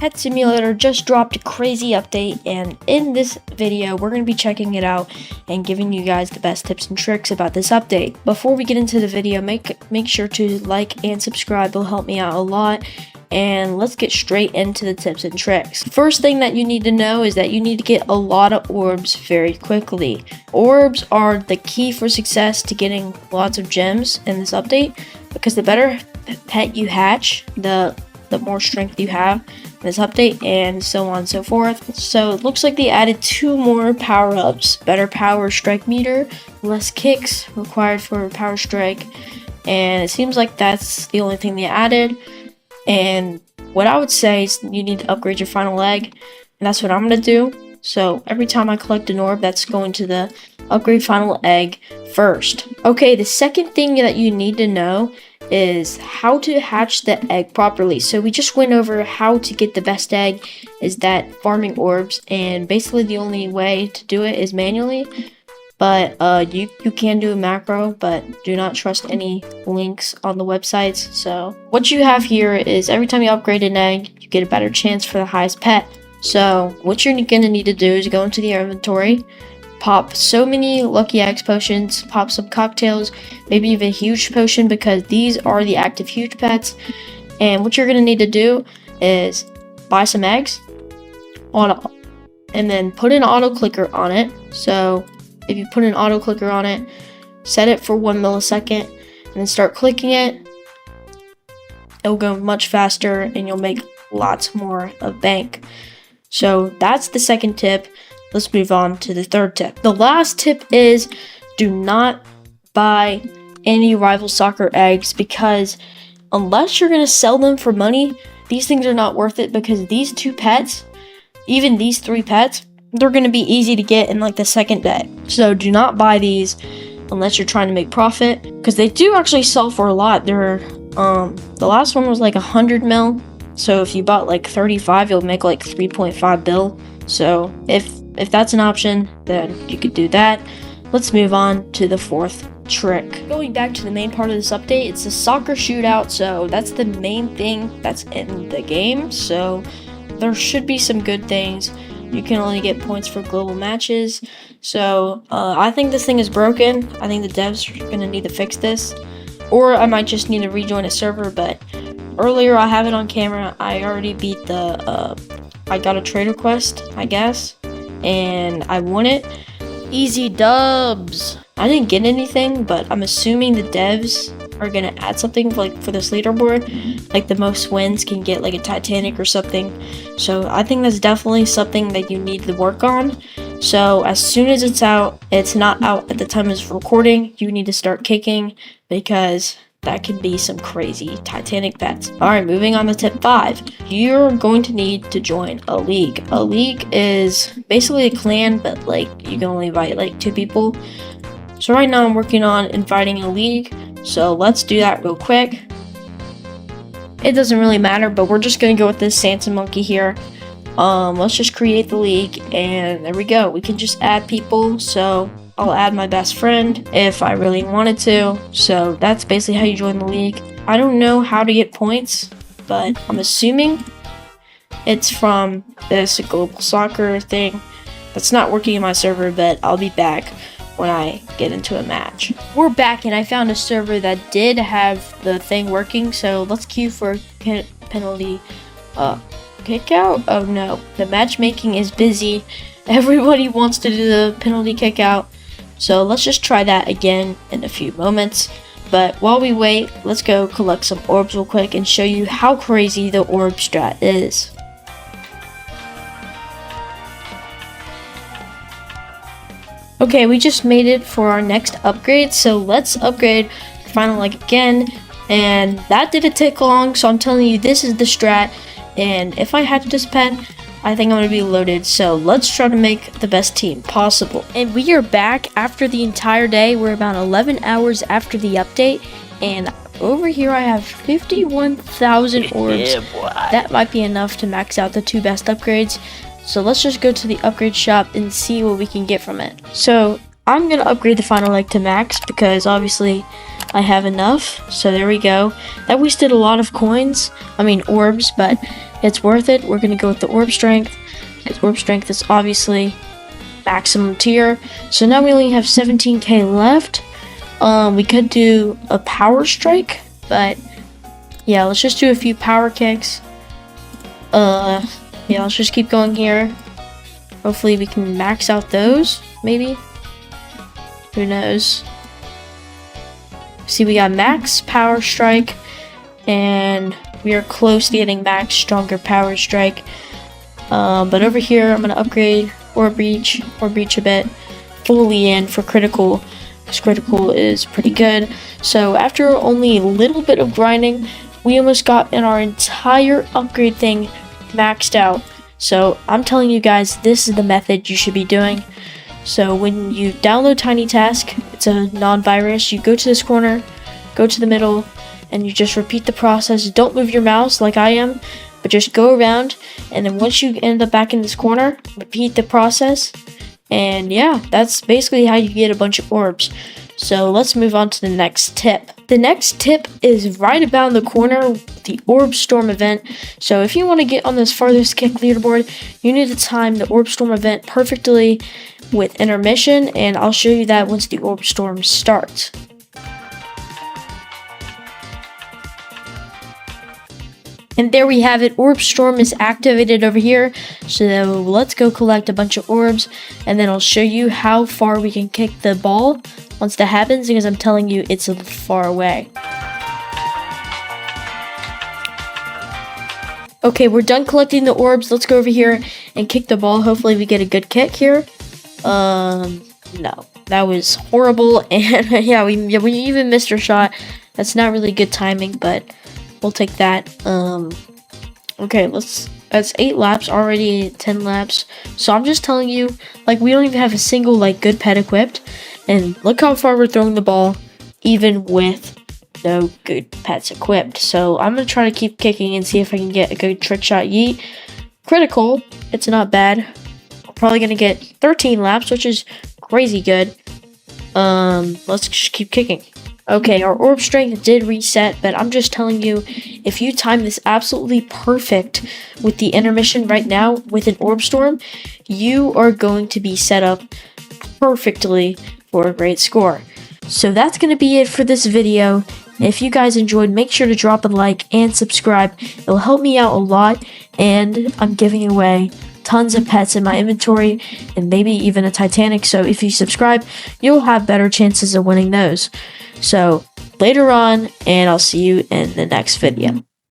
Pet Simulator just dropped a crazy update, and in this video we're going to be checking it out and giving you guys the best tips and tricks about this update. Before we get into the video, make sure to like and subscribe. It'll help me out a lot. And let's get straight into the tips and tricks. First thing that you need to know is that you need to get a lot of orbs very quickly. Orbs are the key for success to getting lots of gems in this update, because the better pet you hatch, the more strength you have in this update, and so on and so forth. So it looks like they added 2 more power-ups: better power strike meter, less kicks required for power strike, and it seems like that's the only thing they added. And what I would say is you need to upgrade your final egg, and that's what I'm going to do. So every time I collect an orb, that's going to the upgrade final egg first. Okay, the second thing that you need to know is how to hatch the egg properly. So we just went over how to get the best egg, is that farming orbs, and basically the only way to do it is manually. But you can do a macro, but do not trust any links on the websites. So what you have here is every time you upgrade an egg, you get a better chance for the highest pet. So what you're gonna need to do is go into your inventory, pop so many lucky eggs potions, pop some cocktails, maybe even a huge potion, because these are the active huge pets. And what you're gonna need to do is buy some eggs and then put an auto clicker on it. So if you put an auto clicker on it, set it for 1 millisecond, and then start clicking it, it'll go much faster and you'll make lots more of bank. So that's the second tip. Let's move on to the third tip. The last tip is do not buy any rival soccer eggs, because unless you're going to sell them for money, these things are not worth it, because these 2 pets, even these 3 pets, they're going to be easy to get in like the second day. So do not buy these unless you're trying to make profit, because they do actually sell for a lot. They're the last one was like 100 mil. So if you bought like 35, you'll make like 3.5 bill. So if that's an option, then you could do that. Let's move on to the fourth trick. Going back to the main part of this update, it's the soccer shootout. So that's the main thing that's in the game. So there should be some good things. You can only get points for global matches. So I think this thing is broken. I think the devs are going to need to fix this. Or I might just need to rejoin a server. But earlier, I have it on camera. I already beat I got a trade request, I guess. And I won it. Easy dubs. I didn't get anything, but I'm assuming the devs are going to add something like for this leaderboard. Like the most wins can get like a Titanic or something. So I think that's definitely something that you need to work on. So as soon as it's out, it's not out at the time of recording, you need to start kicking, because that could be some crazy Titanic pets. Alright, moving on to tip 5. You're going to need to join a league. A league is basically a clan, but like you can only invite like 2 people. So right now I'm working on inviting a league. So let's do that real quick. It doesn't really matter, but we're just gonna go with this Santa monkey here. Let's just create the league, and there we go. We can just add people. So I'll add my best friend if I really wanted to. So that's basically how you join the league. I don't know how to get points, but I'm assuming it's from this global soccer thing. That's not working in my server, but I'll be back when I get into a match. We're back, and I found a server that did have the thing working. So let's queue for penalty kick out. Oh no, the matchmaking is busy. Everybody wants to do the penalty kick out. So let's just try that again in a few moments. But while we wait, let's go collect some orbs real quick and show you how crazy the orb strat is. Okay, we just made it for our next upgrade. So let's upgrade the final leg again. And that didn't take long, so I'm telling you, this is the strat. And if I hatch this pet, I think I'm going to be loaded. So let's try to make the best team possible. And we are back after the entire day. We're about 11 hours after the update. And over here I have 51,000 orbs. Yeah, that might be enough to max out the 2 best upgrades. So let's just go to the upgrade shop and see what we can get from it. So I'm going to upgrade the final leg to max, because obviously I have enough. So there we go. That wasted a lot of coins. I mean orbs, but it's worth it. We're gonna go with the orb strength, because orb strength is obviously maximum tier. So now we only have 17k left. We could do a power strike, but yeah, let's just do a few power kicks. Yeah, let's just keep going here. Hopefully we can max out those, maybe. Who knows? See, we got max power strike, and we are close to getting max stronger power strike. But over here, I'm gonna upgrade orb reach a bit fully in for critical, because critical is pretty good. So after only a little bit of grinding, we almost got in our entire upgrade thing maxed out. So I'm telling you guys, this is the method you should be doing. So when you download Tiny Task, it's a non-virus. You go to this corner, go to the middle, and you just repeat the process. Don't move your mouse like I am, but just go around, and then once you end up back in this corner, repeat the process. And yeah, that's basically how you get a bunch of orbs. So let's move on to the next tip. The next tip is right about the corner, the Orb Storm event. So if you want to get on this farthest kick leaderboard, you need to time the Orb Storm event perfectly with intermission, and I'll show you that once the Orb Storm starts. And there we have it. Orb Storm is activated over here. So let's go collect a bunch of orbs, and then I'll show you how far we can kick the ball once that happens, because I'm telling you, it's far away. Okay, we're done collecting the orbs. Let's go over here and kick the ball. Hopefully we get a good kick here. No, that was horrible. And yeah, we even missed our shot. That's not really good timing, but we'll take that. Okay, that's 8 laps already, 10 laps. So I'm just telling you, like, we don't even have a single, like, good pet equipped. And look how far we're throwing the ball, even with no good pets equipped. So I'm going to try to keep kicking and see if I can get a good trick shot yeet. Critical, it's not bad. We're probably going to get 13 laps, which is crazy good. Let's just keep kicking. Okay, our orb strength did reset, but I'm just telling you, if you time this absolutely perfect with the intermission right now with an orb storm, you are going to be set up perfectly for a great score. So that's going to be it for this video. If you guys enjoyed, make sure to drop a like and subscribe. It'll help me out a lot, and I'm giving away tons of pets in my inventory and maybe even a Titanic. So if you subscribe, you'll have better chances of winning those. So later on, and I'll see you in the next video.